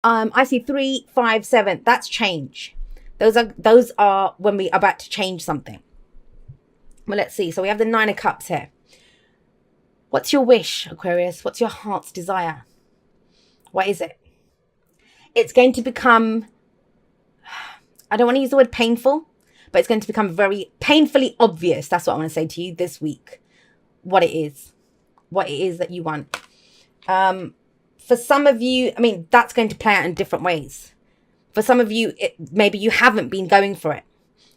I see 3, 5, 7. That's change. Those are when we are about to change something. Well, let's see. So we have the 9 of Cups here. What's your wish, Aquarius? What's your heart's desire? What is it? It's going to become, I don't want to use the word painful, but it's going to become very painfully obvious. That's what I want to say to you this week. What it is. What it is that you want. For some of you, I mean, that's going to play out in different ways. For some of you, maybe you haven't been going for it.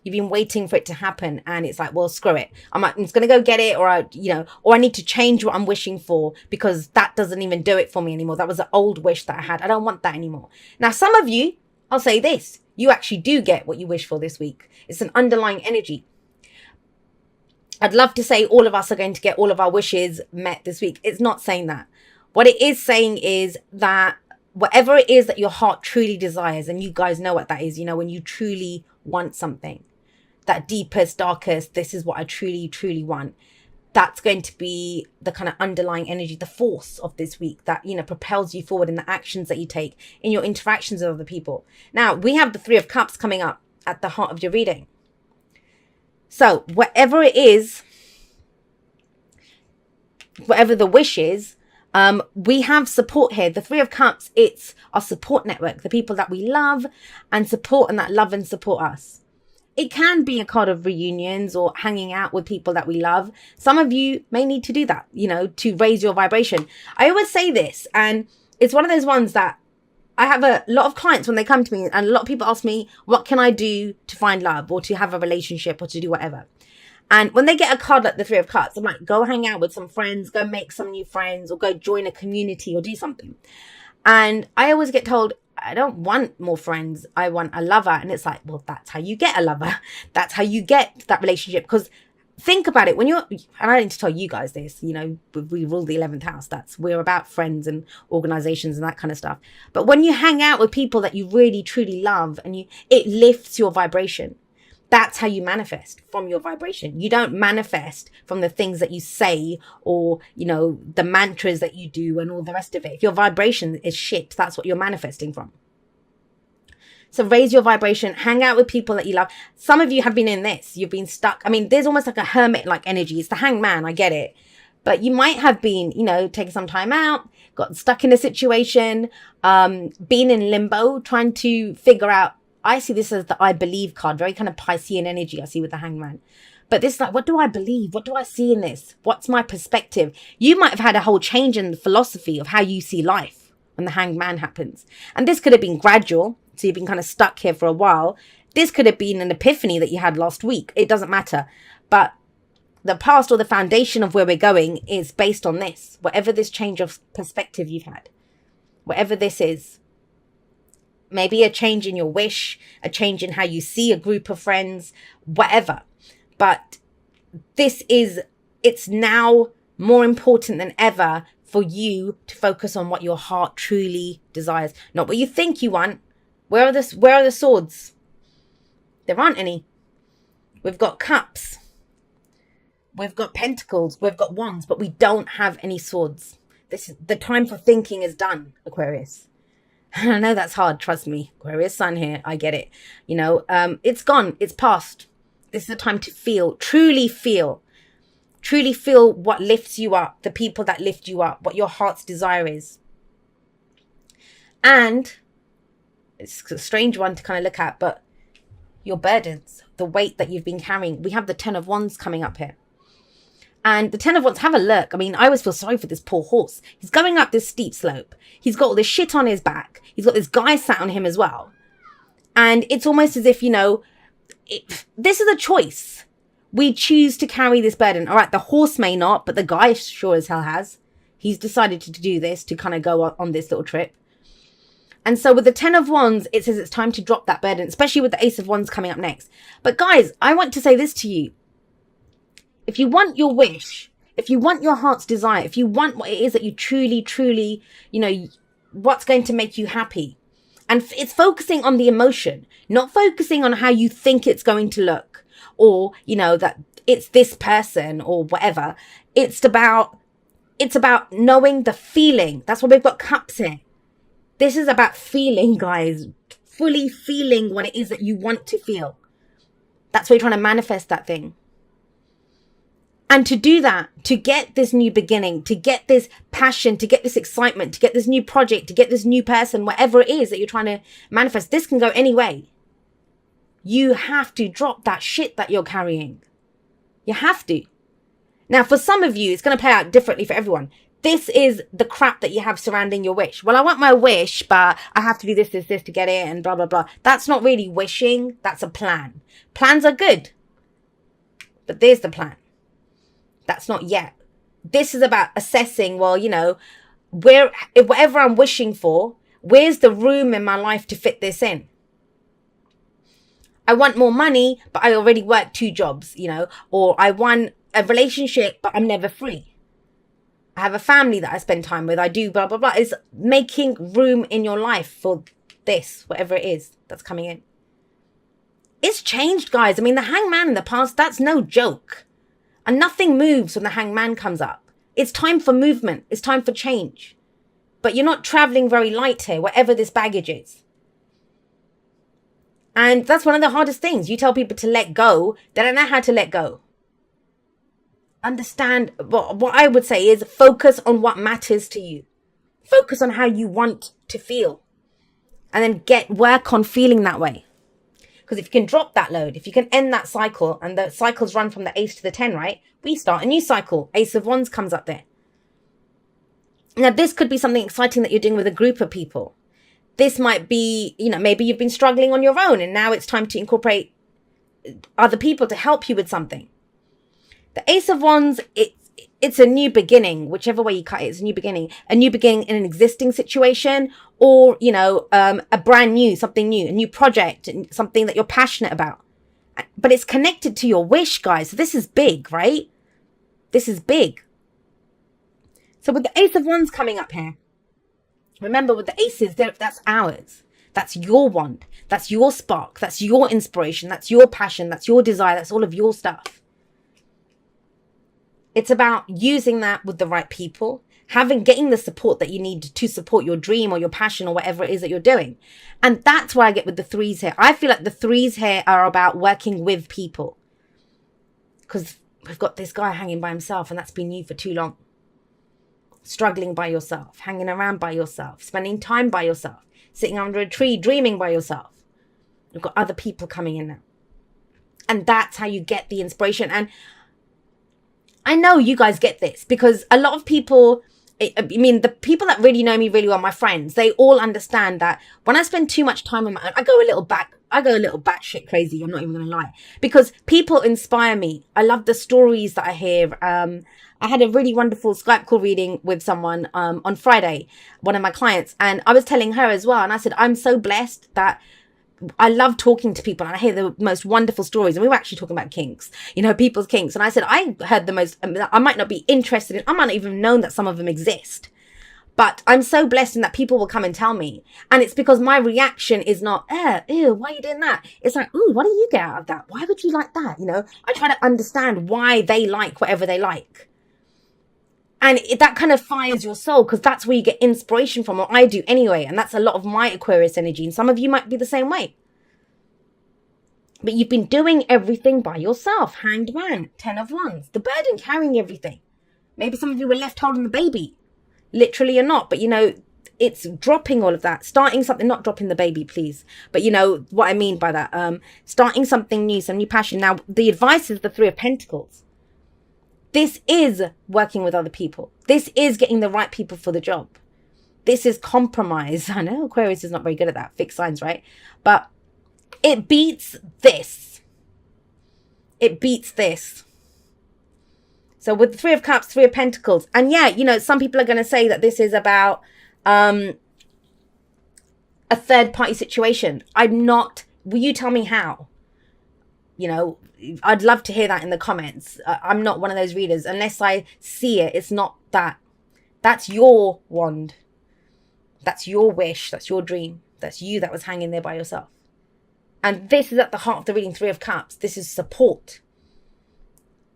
You've been waiting for it to happen, and it's like, well, screw it. I'm just going to go get it, or or I need to change what I'm wishing for because that doesn't even do it for me anymore. That was an old wish that I had. I don't want that anymore. Now, some of you, I'll say this, you actually do get what you wish for this week. It's an underlying energy. I'd love to say all of us are going to get all of our wishes met this week. It's not saying that. What it is saying is that whatever it is that your heart truly desires, and you guys know what that is, when you truly want something, that deepest, darkest, this is what I truly, truly want. That's going to be the kind of underlying energy, the force of this week that, propels you forward in the actions that you take, in your interactions with other people. Now, we have the 3 of Cups coming up at the heart of your reading. So whatever it is, whatever the wish is, we have support here. The 3 of Cups, it's our support network, the people that we love and support and that love and support us. It can be a card of reunions or hanging out with people that we love. Some of you may need to do that, to raise your vibration. I always say this, and it's one of those ones that I have a lot of clients when they come to me, and a lot of people ask me, what can I do to find love or to have a relationship or to do whatever? And when they get a card like the 3 of Cups, I'm like, go hang out with some friends, go make some new friends, or go join a community or do something. And I always get told, I don't want more friends. I want a lover. And it's like, well, that's how you get a lover. That's how you get that relationship. Because think about it, and I need to tell you guys this, we rule the 11th house. We're about friends and organizations and that kind of stuff. But when you hang out with people that you really, truly love, and it lifts your vibration. That's how you manifest, from your vibration. You don't manifest from the things that you say or, the mantras that you do and all the rest of it. If your vibration is shit, that's what you're manifesting from. So raise your vibration, hang out with people that you love. Some of you have been in this. You've been stuck. I mean, there's almost like a hermit-like energy. It's the hangman, I get it. But you might have been, taking some time out, got stuck in a situation, been in limbo, trying to figure out. I see this as the I believe card, very kind of Piscean energy I see with the hangman. But this is like, what do I believe? What do I see in this? What's my perspective? You might have had a whole change in the philosophy of how you see life when the hangman happens. And this could have been gradual. So you've been kind of stuck here for a while. This could have been an epiphany that you had last week. It doesn't matter. But the past or the foundation of where we're going is based on this. Whatever this change of perspective you've had. Whatever this is. Maybe a change in your wish, a change in how you see a group of friends, whatever. But it's now more important than ever for you to focus on what your heart truly desires. Not what you think you want. Where are the swords? There aren't any. We've got cups. We've got pentacles. We've got wands, but we don't have any swords. The time for thinking is done, Aquarius. I know that's hard, trust me. Aquarius sun here, I get it. It's gone, it's past. This is the time to feel, truly feel what lifts you up, the people that lift you up, what your heart's desire is. And it's a strange one to kind of look at, but your burdens, the weight that you've been carrying. We have the 10 of Wands coming up here. And the 10 of Wands, have a look. I mean, I always feel sorry for this poor horse. He's going up this steep slope. He's got all this shit on his back. He's got this guy sat on him as well. And it's almost as if, this is a choice. We choose to carry this burden. All right, the horse may not, but the guy sure as hell has. He's decided to do this, to kind of go on this little trip. And so with the 10 of Wands, it says it's time to drop that burden, especially with the Ace of Wands coming up next. But guys, I want to say this to you. If you want your wish, if you want your heart's desire, if you want what it is that you truly, truly, what's going to make you happy. And it's focusing on the emotion, not focusing on how you think it's going to look or, that it's this person or whatever. It's about knowing the feeling. That's why we've got cups here. This is about feeling, guys. Fully feeling what it is that you want to feel. That's why you're trying to manifest that thing. And to do that, to get this new beginning, to get this passion, to get this excitement, to get this new project, to get this new person, whatever it is that you're trying to manifest, this can go any way. You have to drop that shit that you're carrying. You have to. Now, for some of you, it's going to play out differently for everyone. This is the crap that you have surrounding your wish. Well, I want my wish, but I have to do this to get it and blah, blah, blah. That's not really wishing. That's a plan. Plans are good. But there's the plan. That's not yet. This is about assessing, well, you know, whatever I'm wishing for, where's the room in my life to fit this in? I want more money, but I already work 2 jobs, you know, or I want a relationship, but I'm never free. I have a family that I spend time with. I do blah, blah, blah. It's making room in your life for this, whatever it is that's coming in. It's changed, guys. I mean, the hangman in the past, that's no joke. And nothing moves when the hangman comes up. It's time for movement. It's time for change. But you're not traveling very light here, whatever this baggage is. And that's one of the hardest things. You tell people to let go. They don't know how to let go. Understand, what I would say is focus on what matters to you. Focus on how you want to feel. And then work on feeling that way. Because if you can drop that load, if you can end that cycle, and the cycles run from the ace to the 10, right? We start a new cycle. Ace of Wands comes up there. Now, this could be something exciting that you're doing with a group of people. This might be, you know, maybe you've been struggling on your own and now it's time to incorporate other people to help you with something. The Ace of Wands, it's a new beginning, whichever way you cut it, it's a new beginning. A new beginning in an existing situation, or, you know, a brand new, something new, a new project, something that you're passionate about. But it's connected to your wish, guys. So this is big, right? This is big. So with the Ace of Wands coming up here, remember with the aces, that's ours. That's your wand. That's your spark. That's your inspiration. That's your passion. That's your desire. That's all of your stuff. It's about using that with the right people, getting the support that you need to support your dream or your passion or whatever it is that you're doing. And that's why I get with the 3s here. I feel like the 3s here are about working with people. Because we've got this guy hanging by himself and that's been you for too long. Struggling by yourself, hanging around by yourself, spending time by yourself, sitting under a tree, dreaming by yourself. You've got other people coming in now. And that's how you get the inspiration. And I know you guys get this because a lot of people, I mean, the people that really know me really well, my friends, they all understand that when I spend too much time on my own, I go a little batshit crazy. I'm not even going to lie, because people inspire me. I love the stories that I hear. I had a really wonderful Skype call reading with someone on Friday, one of my clients, and I was telling her as well. And I said, I'm so blessed that I love talking to people and I hear the most wonderful stories. And we were actually talking about kinks, you know, people's kinks. And I said, I heard the most, I might not be interested in, I might not even know that some of them exist. But I'm so blessed in that people will come and tell me. And it's because my reaction is not, ew, why are you doing that? It's like, ooh, what do you get out of that? Why would you like that? You know, I try to understand why they like whatever they like. And that kind of fires your soul because that's where you get inspiration from, or I do anyway. And that's a lot of my Aquarius energy. And some of you might be the same way. But you've been doing everything by yourself. Hanged Man, 10 of Wands, the burden carrying everything. Maybe some of you were left holding the baby. Literally or not. But, you know, it's dropping all of that. Starting something, not dropping the baby, please. But you know what I mean by that. Starting something new, some new passion. Now, the advice is the 3 of Pentacles. This is working with other people. This is getting the right people for the job. This is compromise. I know Aquarius is not very good at that. Fixed signs, right? But it beats this. It beats this. So with the 3 of Cups, 3 of Pentacles. And yeah, you know, some people are going to say that this is about a third party situation. I'm not. Will you tell me how? You know, I'd love to hear that in the comments. I'm not one of those readers. Unless I see it, it's not that. That's your wand. That's your wish. That's your dream. That's you that was hanging there by yourself. And this is at the heart of the reading, 3 of Cups. This is support.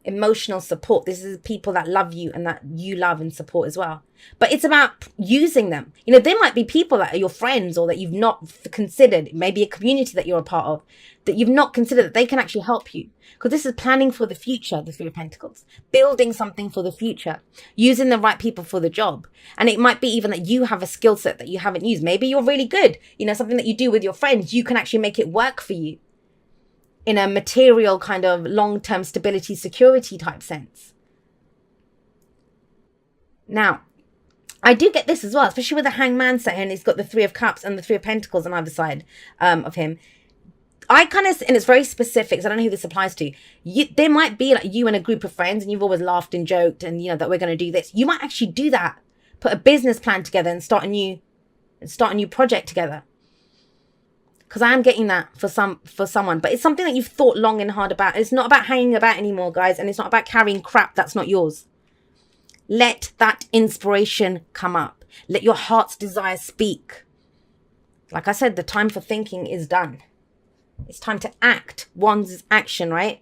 emotional support. This is people that love you and that you love and support as well. But it's about using them. You know, there might be people that are your friends or that you've not considered, maybe a community that you're a part of, that you've not considered that they can actually help you. Because this is planning for the future, the Three of Pentacles. Building something for the future. Using the right people for the job. And it might be even that you have a skill set that you haven't used. Maybe you're really good. You know, something that you do with your friends, you can actually make it work for you. In a material kind of long-term stability, security type sense. Now, I do get this as well, especially with the Hangman set here, and he's got the Three of Cups and the Three of Pentacles on either side of him. I kind of, and it's very specific, so I don't know who this applies to. There might be like you and a group of friends, and you've always laughed and joked, and you know that we're going to do this. You might actually do that, put a business plan together, and start a new project together. Because I am getting that for someone. But it's something that you've thought long and hard about. It's not about hanging about anymore, guys. And it's not about carrying crap that's not yours. Let that inspiration come up. Let your heart's desire speak. Like I said, the time for thinking is done. It's time to act. One's action, right?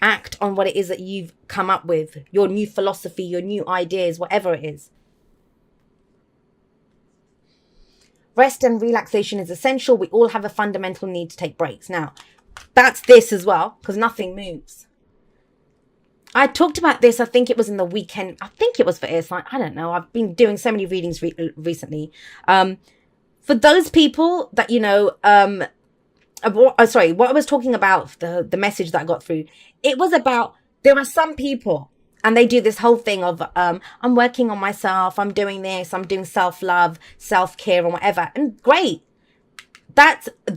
Act on what it is that you've come up with. Your new philosophy, your new ideas, whatever it is. Rest and relaxation is essential. We all have a fundamental need to take breaks. Now, that's this as well, because nothing moves. I talked about this, I think it was in the weekend. I think it was for Air Sign. I don't know. I've been doing so many readings recently. For those people that, you know, what I was talking about, the message that I got through, it was about, there are some people, and they do this whole thing of, I'm working on myself, I'm doing this, I'm doing self-love, self-care and whatever. And great.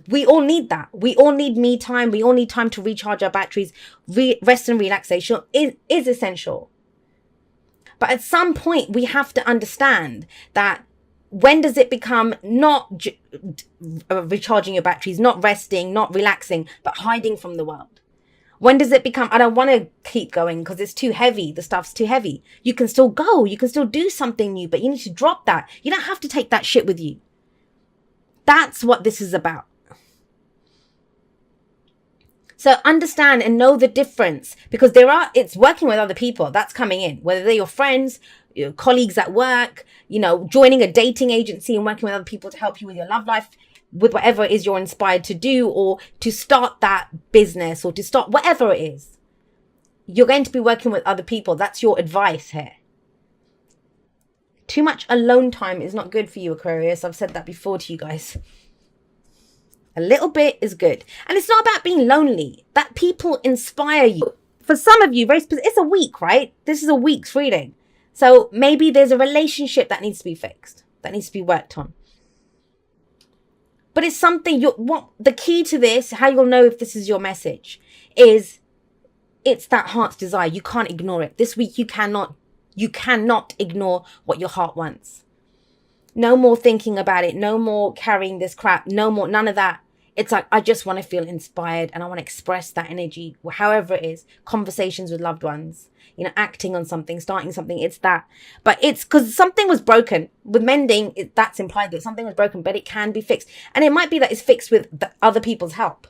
We all need that. We all need me time. We all need time to recharge our batteries. Rest and relaxation is essential. But at some point, we have to understand that when does it become not recharging your batteries, not resting, not relaxing, but hiding from the world? When does it become, I don't want to keep going because it's too heavy. The stuff's too heavy. You can still go. You can still do something new, but you need to drop that. You don't have to take that shit with you. That's what this is about. So understand and know the difference, because it's working with other people. That's coming in, whether they're your friends, your colleagues at work, you know, joining a dating agency and working with other people to help you with your love life, with whatever it is you're inspired to do, or to start that business, or to start whatever it is. You're going to be working with other people. That's your advice here. Too much alone time is not good for you, Aquarius. I've said that before to you guys. A little bit is good. And it's not about being lonely. That people inspire you. For some of you, it's a week, right? This is a week's reading. So maybe there's a relationship that needs to be fixed, that needs to be worked on. But it's something the key to this, how you'll know if this is your message, is it's that heart's desire. You can't ignore it. This week you cannot ignore what your heart wants. No more thinking about it. No more carrying this crap. No more, none of that. It's like, I just want to feel inspired and I want to express that energy, however it is. Conversations with loved ones, you know, acting on something, starting something. It's that. But it's because something was broken. With mending, that's implied that something was broken, but it can be fixed. And it might be that it's fixed with other people's help.